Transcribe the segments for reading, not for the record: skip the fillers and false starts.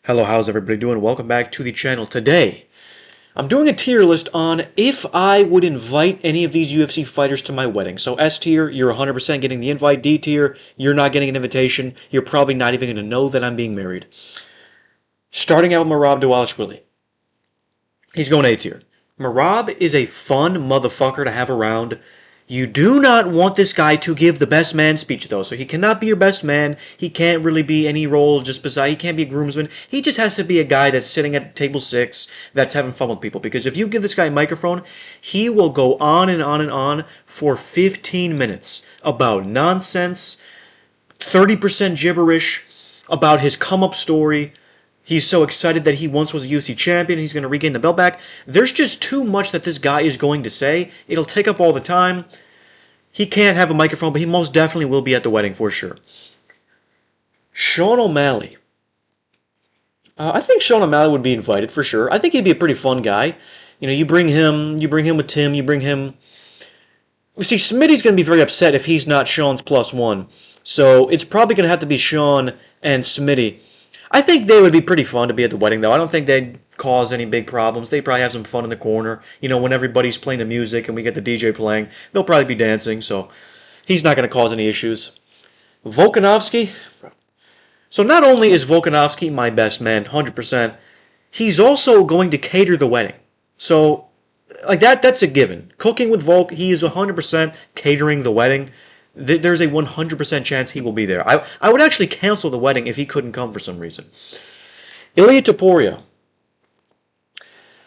Hello, how's everybody doing? Welcome back to the channel. Today, I'm doing a tier list on if I would invite any of these UFC fighters to my wedding. So S tier, you're 100% getting the invite. D tier, you're not getting an invitation. You're probably not even going to know that I'm being married. Starting out with Merab Dvalishvili. He's going A tier. Merab is a fun motherfucker to have around. You do not want this guy to give the best man speech, though. So he cannot be your best man. He can't really be any role just beside. He can't be a groomsman. He just has to be a guy that's sitting at table 6 that's having fun with people. Because if you give this guy a microphone, he will go on and on and on for 15 minutes about nonsense, 30% gibberish, about his come-up story. He's so excited that he once was a UFC champion. He's going to regain the belt back. There's just too much that this guy is going to say. It'll take up all the time. He can't have a microphone, but he most definitely will be at the wedding for sure. Sean O'Malley. I think Sean O'Malley would be invited for sure. I think he'd be a pretty fun guy. You know, you bring him with Tim, you bring him... You see, Smitty's going to be very upset if he's not Sean's +1. So it's probably going to have to be Sean and Smitty. I think they would be pretty fun to be at the wedding, though. I don't think they'd cause any big problems. They'd probably have some fun in the corner. You know, when everybody's playing the music and we get the DJ playing, they'll probably be dancing, so he's not going to cause any issues. Volkanovski. So not only is Volkanovski my best man, 100%, he's also going to cater the wedding. So, like that's a given. Cooking with Volk, he is 100% catering the wedding. There's a 100% chance he will be there. I would actually cancel the wedding if he couldn't come for some reason. Ilia Topuria.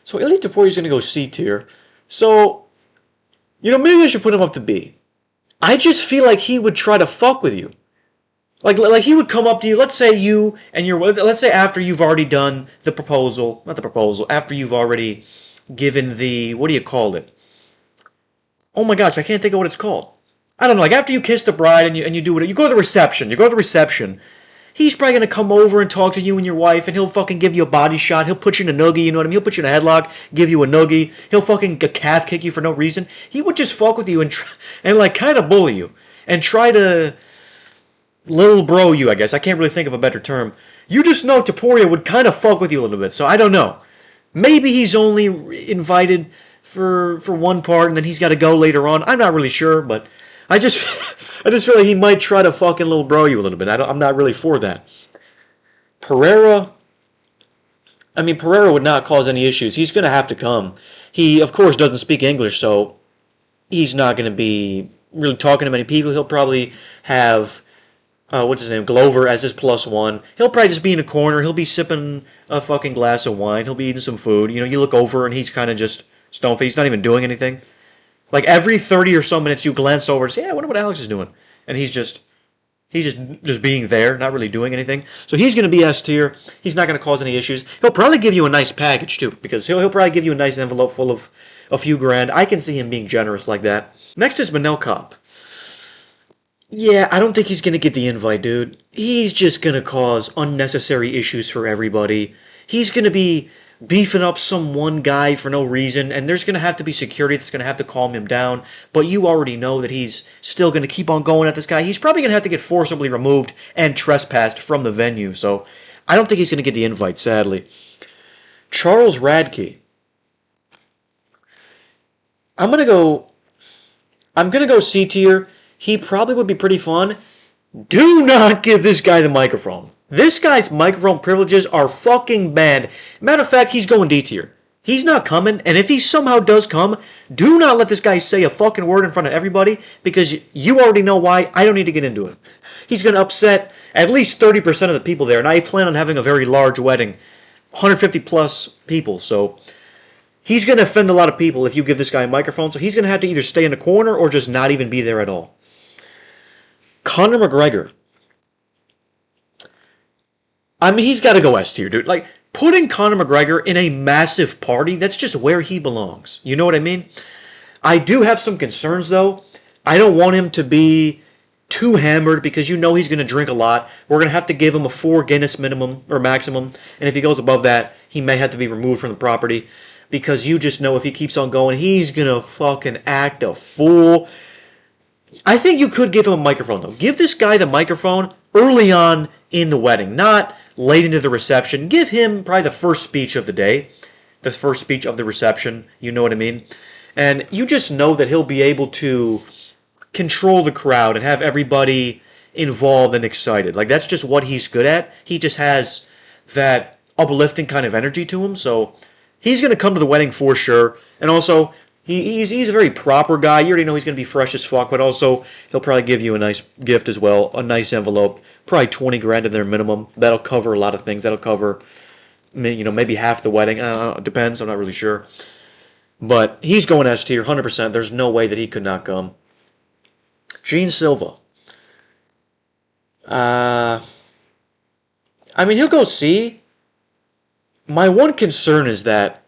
So Ilia Topuria is going to go C tier. So, you know, maybe I should put him up to B. I just feel like he would try to fuck with you. Like he would come up to you, let's say you and your, let's say after you've already done the proposal, not the proposal, after you've already given the, what do you call it? Oh my gosh, I can't think of what it's called. I don't know, like after you kiss the bride and you do it, you go to the reception, he's probably going to come over and talk to you and your wife, and he'll fucking give you a body shot, he'll put you in a noogie, you know what I mean, he'll put you in a headlock, give you a noogie, he'll fucking calf kick you for no reason. He would just fuck with you and like kind of bully you, and try to little bro you, I guess. I can't really think of a better term. You just know Topuria would kind of fuck with you a little bit, so I don't know. Maybe he's only invited for one part, and then he's got to go later on. I'm not really sure, but I just feel like he might try to fucking little bro you a little bit. I'm not really for that. Pereira. I mean, Pereira would not cause any issues. He's going to have to come. He, of course, doesn't speak English, so he's not going to be really talking to many people. He'll probably have, what's his name, Glover as his +1. He'll probably just be in a corner. He'll be sipping a fucking glass of wine. He'll be eating some food. You know, you look over and he's kind of just stone-faced. He's not even doing anything. Like every 30 or so minutes, you glance over and say, "Yeah, I wonder what Alex is doing," and he's just being there, not really doing anything. So he's going to be S tier. He's not going to cause any issues. He'll probably give you a nice package too, because he'll probably give you a nice envelope full of a few grand. I can see him being generous like that. Next is Manel Kape. Yeah, I don't think he's going to get the invite, dude. He's just going to cause unnecessary issues for everybody. He's going to be beefing up some one guy for no reason, and there's going to have to be security that's going to have to calm him down, but you already know that he's still going to keep on going at this guy. He's probably going to have to get forcibly removed and trespassed from the venue, so I don't think he's going to get the invite, sadly. Charles Radke. I'm going to go C tier. He probably would be pretty fun. Do not give this guy the microphone. This guy's microphone privileges are fucking bad. Matter of fact, he's going D tier. He's not coming, and if he somehow does come, do not let this guy say a fucking word in front of everybody, because you already know why. I don't need to get into it. He's going to upset at least 30% of the people there, and I plan on having a very large wedding. 150 plus people, so he's going to offend a lot of people if you give this guy a microphone, so he's going to have to either stay in the corner or just not even be there at all. Conor McGregor. I mean, he's got to go S tier, dude. Like, putting Conor McGregor in a massive party, that's just where he belongs. You know what I mean? I do have some concerns, though. I don't want him to be too hammered, because you know he's going to drink a lot. We're going to have to give him a 4 Guinness minimum, or maximum, and if he goes above that, he may have to be removed from the property, because you just know if he keeps on going, he's going to fucking act a fool. I think you could give him a microphone, though. Give this guy the microphone early on in the wedding, not late into the reception. Give him probably the first speech of the day, the first speech of the reception. You know what I mean? And you just know that he'll be able to control the crowd and have everybody involved and excited. Like, that's just what he's good at. He just has that uplifting kind of energy to him. So he's going to come to the wedding for sure. And also, he's a very proper guy. You already know he's going to be fresh as fuck, but also he'll probably give you a nice gift as well, a nice envelope, probably 20 grand in their minimum. That'll cover a lot of things. That'll cover, maybe half the wedding. It depends. I'm not really sure. But he's going S tier, 100%. There's no way that he could not come. Gene Silva. He'll go C. My one concern is that,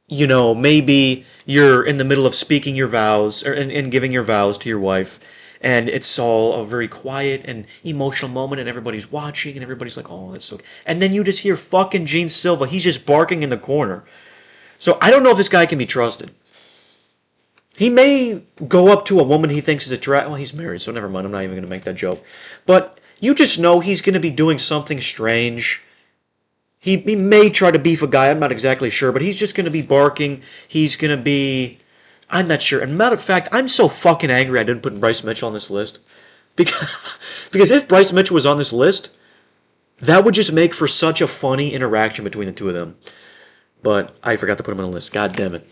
maybe you're in the middle of speaking your vows, or and giving your vows to your wife, and it's all a very quiet and emotional moment, and everybody's watching, and everybody's like, oh, that's so... And then you just hear fucking Gene Silva. He's just barking in the corner. So I don't know if this guy can be trusted. He may go up to a woman he thinks is attractive. Well, he's married, so never mind. I'm not even going to make that joke. But you just know he's going to be doing something strange. He may try to beef a guy. I'm not exactly sure. But he's just going to be barking. He's going to be... I'm not sure. And matter of fact, I'm so fucking angry I didn't put Bryce Mitchell on this list. Because if Bryce Mitchell was on this list, that would just make for such a funny interaction between the two of them. But I forgot to put him on the list. God damn it.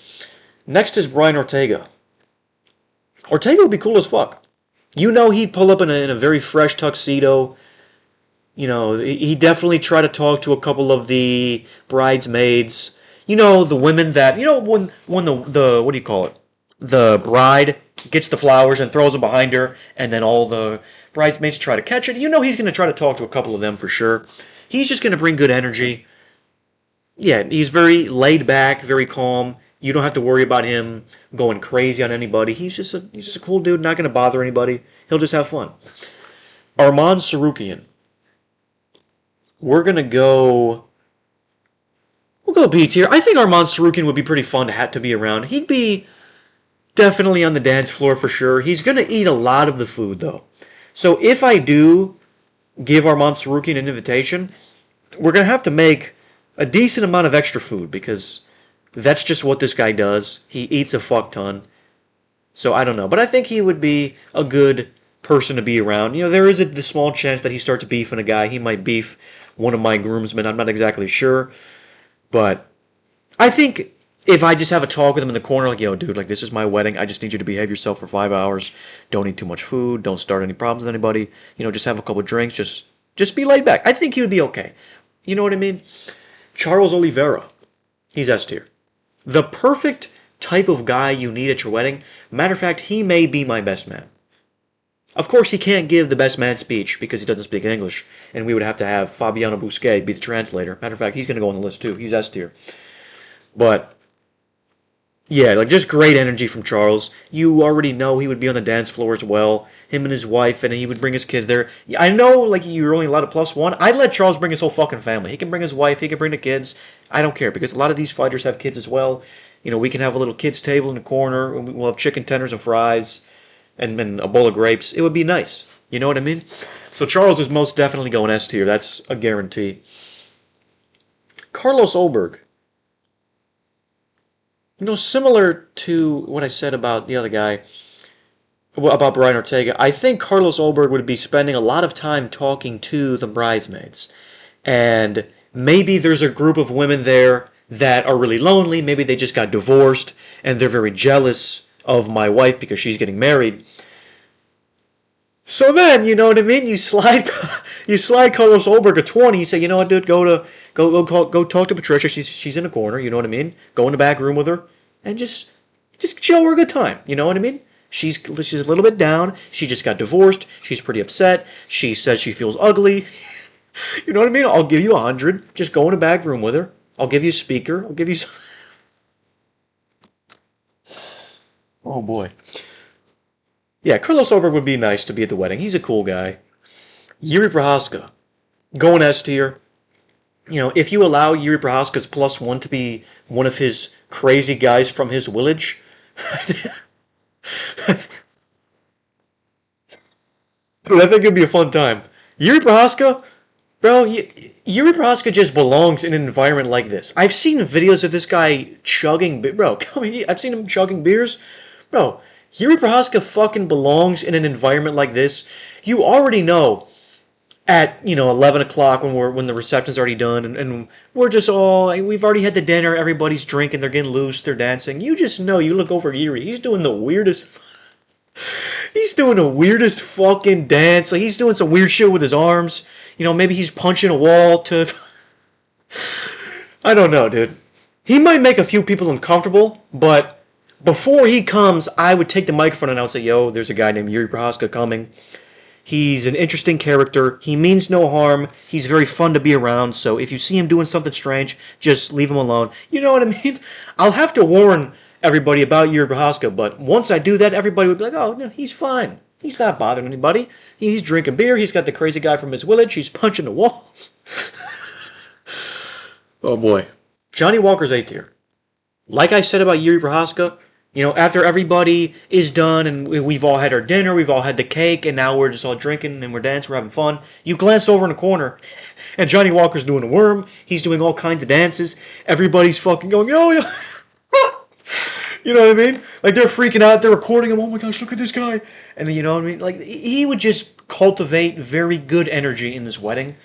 Next is Brian Ortega. Ortega would be cool as fuck. He'd pull up in a very fresh tuxedo. He'd definitely try to talk to a couple of the bridesmaids. The women that, when the what do you call it? The bride gets the flowers and throws them behind her, and then all the bridesmaids try to catch it. He's going to try to talk to a couple of them for sure. He's just going to bring good energy. Yeah, he's very laid back, very calm. You don't have to worry about him going crazy on anybody. He's just a cool dude, not going to bother anybody. He'll just have fun. Arman Sarukian. We'll go B tier. I think Arman Sarukian would be pretty fun to be around. He'd be definitely on the dance floor for sure. He's going to eat a lot of the food, though. So if I do give Arman Sarukian an invitation, we're going to have to make a decent amount of extra food because that's just what this guy does. He eats a fuck ton. So I don't know. But I think he would be a good person to be around. There is the small chance that he starts beefing a guy. He might beef one of my groomsmen. I'm not exactly sure. But I think if I just have a talk with him in the corner, like, yo, dude, like, this is my wedding. I just need you to behave yourself for 5 hours. Don't eat too much food. Don't start any problems with anybody. Just have a couple of drinks. Just be laid back. I think he would be okay. You know what I mean? Charles Oliveira. He's S tier. The perfect type of guy you need at your wedding. Matter of fact, he may be my best man. Of course, he can't give the best man speech because he doesn't speak English, and we would have to have Fabiano Busquet be the translator. Matter of fact, he's going to go on the list too. He's S tier. But yeah, like, just great energy from Charles. You already know he would be on the dance floor as well. Him and his wife, and he would bring his kids there. I know, like, you're only allowed a +1. I'd let Charles bring his whole fucking family. He can bring his wife. He can bring the kids. I don't care, because a lot of these fighters have kids as well. We can have a little kids' table in the corner. We'll have chicken tenders and fries and a bowl of grapes. It would be nice. You know what I mean? So Charles is most definitely going S tier. That's a guarantee. Carlos Ulberg. Similar to what I said about the other guy, about Brian Ortega, I think Carlos Ulberg would be spending a lot of time talking to the bridesmaids. And maybe there's a group of women there that are really lonely. Maybe they just got divorced, and they're very jealous of my wife because she's getting married. So then, you know what I mean? You slide Carlos Ulberg a 20. You say, you know what, dude, go talk to Patricia. She's in the corner. You know what I mean? Go in the back room with her and just show her a good time. You know what I mean? She's a little bit down. She just got divorced. She's pretty upset. She says she feels ugly. You know what I mean? I'll give you 100. Just go in the back room with her. I'll give you a speaker. I'll give you some... Oh boy. Yeah, Carlos Ulberg would be nice to be at the wedding. He's a cool guy. Yuri Prohaska, going S tier. If you allow Yuri Prohaska's +1 to be one of his crazy guys from his village, I think it'd be a fun time. Yuri Prohaska, Bro, Yuri Prohaska just belongs in an environment like this. I've seen videos of this guy chugging, bro. I've seen him chugging beers, bro. Yuri Prohaska fucking belongs in an environment like this. You already know at 11 o'clock when the reception's already done and we're just all we've already had the dinner. Everybody's drinking, they're getting loose, they're dancing. You just know. You look over Yuri. He's doing the weirdest. He's doing the weirdest fucking dance. Like he's doing some weird shit with his arms. Maybe he's punching a wall to. I don't know, dude. He might make a few people uncomfortable, but before he comes, I would take the microphone and I would say, "Yo, there's a guy named Yuri Prohaska coming. He's an interesting character. He means no harm. He's very fun to be around. So if you see him doing something strange, just leave him alone." You know what I mean? I'll have to warn everybody about Yuri Prohaska, but once I do that, everybody would be like, "Oh, no, he's fine. He's not bothering anybody. He's drinking beer. He's got the crazy guy from his village. He's punching the walls." Oh boy. Johnny Walker's A tier. Like I said about Yuri Prohaska, after everybody is done and we've all had our dinner, we've all had the cake, and now we're just all drinking and we're dancing, we're having fun. You glance over in the corner, and Johnny Walker's doing a worm. He's doing all kinds of dances. Everybody's fucking going, "Yo, yo." You know what I mean? Like they're freaking out. They're recording him. "Oh my gosh, look at this guy!" And then you know what I mean? Like he would just cultivate very good energy in this wedding,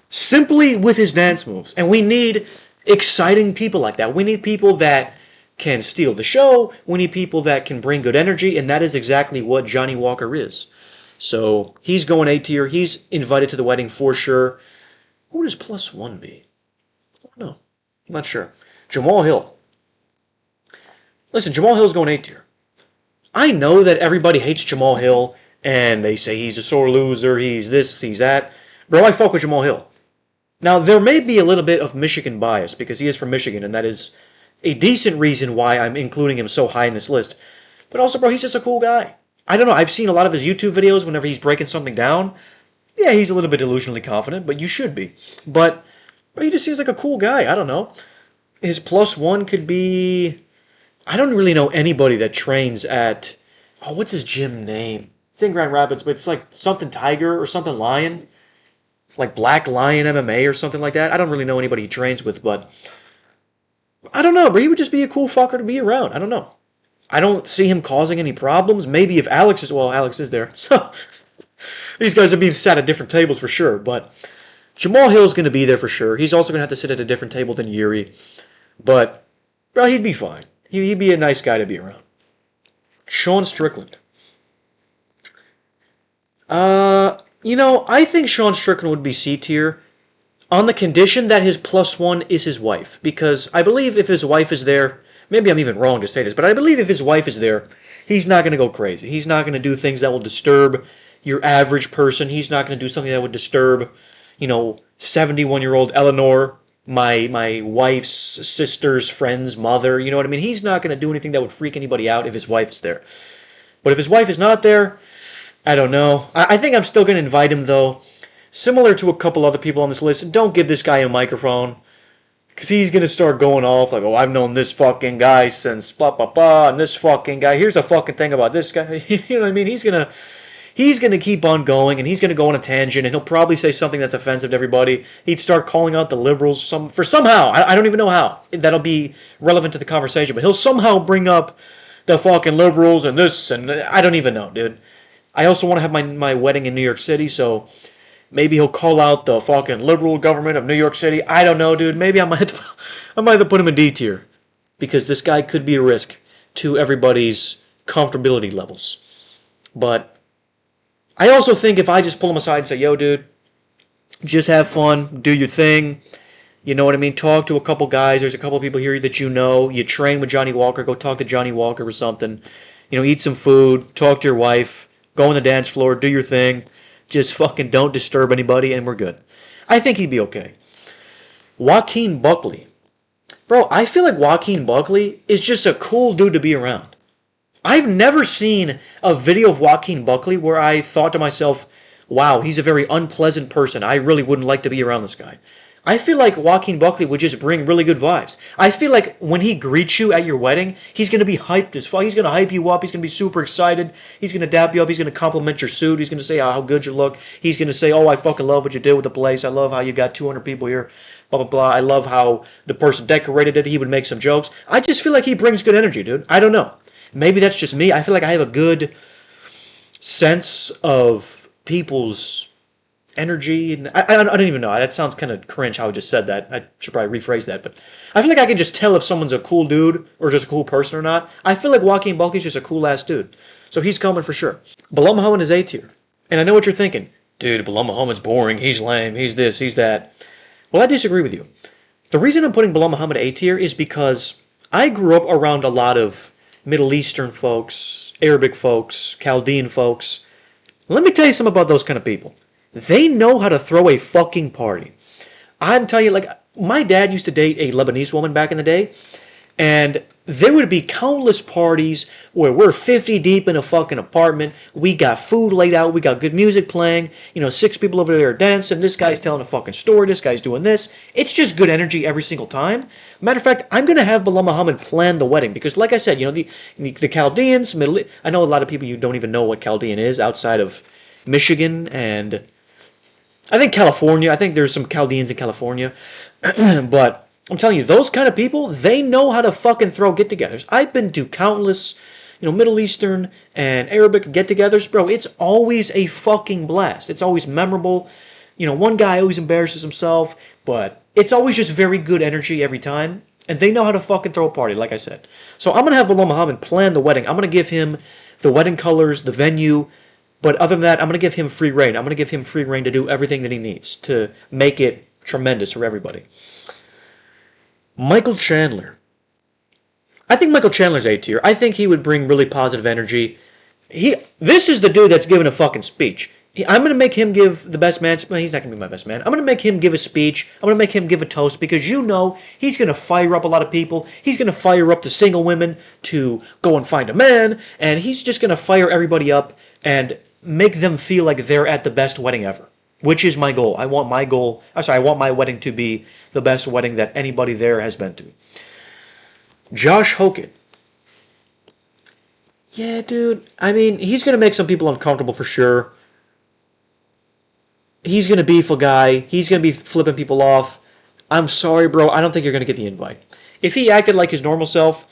simply with his dance moves. And we need exciting people like that. We need people that can steal the show. We need people that can bring good energy, and that is exactly what Johnny Walker is. So he's going A tier. He's invited to the wedding for sure. Who does +1 be? I don't know. I'm not sure. Jamal Hill. Listen, Jamal Hill's going A tier. I know that everybody hates Jamal Hill, and they say he's a sore loser, he's this, he's that. Bro, I fuck with Jamal Hill. Now, there may be a little bit of Michigan bias, because he is from Michigan, and that is a decent reason why I'm including him so high in this list. But also, bro, he's just a cool guy. I don't know, I've seen a lot of his YouTube videos whenever he's breaking something down. Yeah, he's a little bit delusionally confident, but you should be. But he just seems like a cool guy. I don't know. His +1 could be... I don't really know anybody that trains at... Oh, what's his gym name? It's in Grand Rapids, but it's like something Tiger or something Lion. Like Black Lion MMA or something like that. I don't really know anybody he trains with, but... I don't know, but he would just be a cool fucker to be around. I don't know. I don't see him causing any problems. Maybe if Alex is... Well, Alex is there. So these guys are being sat at different tables for sure, but... Jamal Hill's going to be there for sure. He's also going to have to sit at a different table than Yuri. But, bro, he'd be fine. He'd be a nice guy to be around. Sean Strickland. I think Sean Strickland would be C tier on the condition that his +1 is his wife. Because I believe if his wife is there, maybe I'm even wrong to say this, but I believe if his wife is there, he's not going to go crazy. He's not going to do things that will disturb your average person. He's not going to do something that would disturb, 71-year-old Eleanor, my wife's sister's friend's mother. You know what I mean? He's not going to do anything that would freak anybody out if his wife is there. But if his wife is not there, I don't know. I think I'm still going to invite him, though. Similar to a couple other people on this list, don't give this guy a microphone. Because he's going to start going off like, "Oh, I've known this fucking guy since blah, blah, blah, and this fucking guy. Here's a fucking thing about this guy." You know what I mean? He's going to keep on going, and he's going to go on a tangent, and he'll probably say something that's offensive to everybody. He'd start calling out the liberals somehow. I don't even know how. That'll be relevant to the conversation, but he'll somehow bring up the fucking liberals and this, and I don't even know, dude. I also want to have my wedding in New York City, so maybe he'll call out the fucking liberal government of New York City. I don't know, dude. Maybe I might have to put him in D tier, because this guy could be a risk to everybody's comfortability levels. But I also think if I just pull him aside and say, "Yo, dude, just have fun, do your thing," you know what I mean? Talk to a couple guys. There's a couple people here that you know. You train with Johnny Walker. Go talk to Johnny Walker or something. Eat some food. Talk to your wife. Go on the dance floor. Do your thing. Just fucking don't disturb anybody, and we're good. I think he'd be okay. Joaquin Buckley. Bro, I feel like Joaquin Buckley is just a cool dude to be around. I've never seen a video of Joaquin Buckley where I thought to myself, "Wow, he's a very unpleasant person. I really wouldn't like to be around this guy." I feel like Joaquin Buckley would just bring really good vibes. I feel like when he greets you at your wedding, he's going to be hyped as fuck. He's going to hype you up. He's going to be super excited. He's going to dap you up. He's going to compliment your suit. He's going to say how good you look. He's going to say, oh, I fucking love what you did with the place. I love how you got 200 people here. Blah, blah, blah. I love how the person decorated it. He would make some jokes. I just feel like he brings good energy, dude. I don't know. Maybe that's just me. I feel like I have a good sense of people's energy, and I don't even know. That sounds kind of cringe how I just said that. I should probably rephrase that, but I feel like I can just tell if someone's a cool dude or just a cool person or not. I feel like Joaquin Bulky's just a cool ass dude, so he's coming for sure. Bilal Muhammad is A tier, and I know what you're thinking, dude. Bilal Muhammad's boring. He's lame. He's this. He's that. Well, I disagree with you. The reason I'm putting Bilal Muhammad A tier is because I grew up around a lot of Middle Eastern folks, Arabic folks, Chaldean folks. Let me tell you something about those kind of people. They know how to throw a fucking party. I'm telling you, like, my dad used to date a Lebanese woman back in the day, and there would be countless parties where we're 50 deep in a fucking apartment. We got food laid out. We got good music playing. 6 people over there dancing. This guy's telling a fucking story. This guy's doing this. It's just good energy every single time. Matter of fact, I'm going to have Bilal Muhammad plan the wedding because, like I said, the Chaldeans, I know a lot of people you don't even know what Chaldean is outside of Michigan and I think California. I think there's some Chaldeans in California. But I'm telling you, those kind of people, they know how to fucking throw get-togethers. I've been to countless, Middle Eastern and Arabic get-togethers. Bro, it's always a fucking blast. It's always memorable. One guy always embarrasses himself, but it's always just very good energy every time. And they know how to fucking throw a party, like I said. So I'm going to have Bilal Muhammad plan the wedding. I'm going to give him the wedding colors, the venue. But other than that, I'm going to give him free reign. I'm going to give him free reign to do everything that he needs to make it tremendous for everybody. Michael Chandler. I think Michael Chandler's A tier. I think he would bring really positive energy. This is the dude that's giving a fucking speech. I'm going to make him give the best man. Well, he's not going to be my best man. I'm going to make him give a speech. I'm going to make him give a toast because he's going to fire up a lot of people. He's going to fire up the single women to go and find a man. And he's just going to fire everybody up and make them feel like they're at the best wedding ever, which is my goal. I want my wedding to be the best wedding that anybody there has been to. Josh Hogan. Yeah, dude. I mean, he's going to make some people uncomfortable for sure. He's going to beef a guy. He's going to be flipping people off. I'm sorry, bro. I don't think you're going to get the invite. If he acted like his normal self,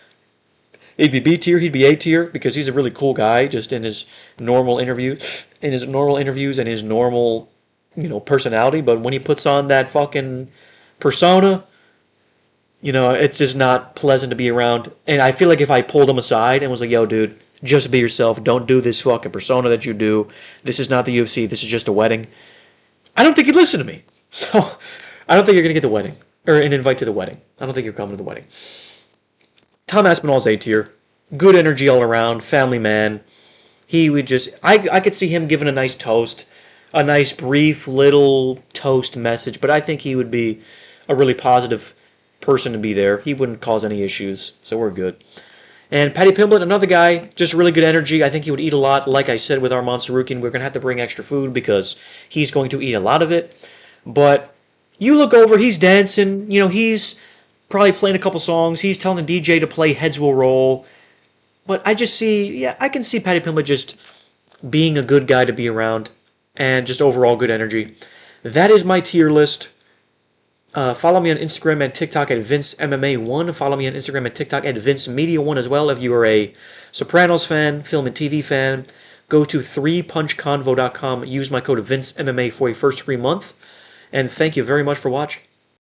he'd be B tier, he'd be A tier, because he's a really cool guy just in his normal interviews and his normal, personality. But when he puts on that fucking persona, it's just not pleasant to be around. And I feel like if I pulled him aside and was like, yo, dude, just be yourself. Don't do this fucking persona that you do. This is not the UFC. This is just a wedding. I don't think he'd listen to me. So I don't think you're going to get the wedding or an invite to the wedding. I don't think you're coming to the wedding. Tom Aspinall's A tier. Good energy all around. Family man. He would just... I could see him giving a nice toast. A nice, brief, little toast message. But I think he would be a really positive person to be there. He wouldn't cause any issues. So we're good. And Paddy Pimblett, another guy, just really good energy. I think he would eat a lot. Like I said with Arman Sarukian, we're going to have to bring extra food because he's going to eat a lot of it. But you look over, he's dancing. He's probably playing a couple songs. He's telling the DJ to play Heads Will Roll. But I can see Paddy Pimblett just being a good guy to be around and just overall good energy. That is my tier list. Follow me on Instagram and TikTok at VinceMMA1. Follow me on Instagram and TikTok at VinceMedia1 as well. If you are a Sopranos fan, film and TV fan, go to 3punchconvo.com. Use my code VinceMMA for a first free month. And thank you very much for watching.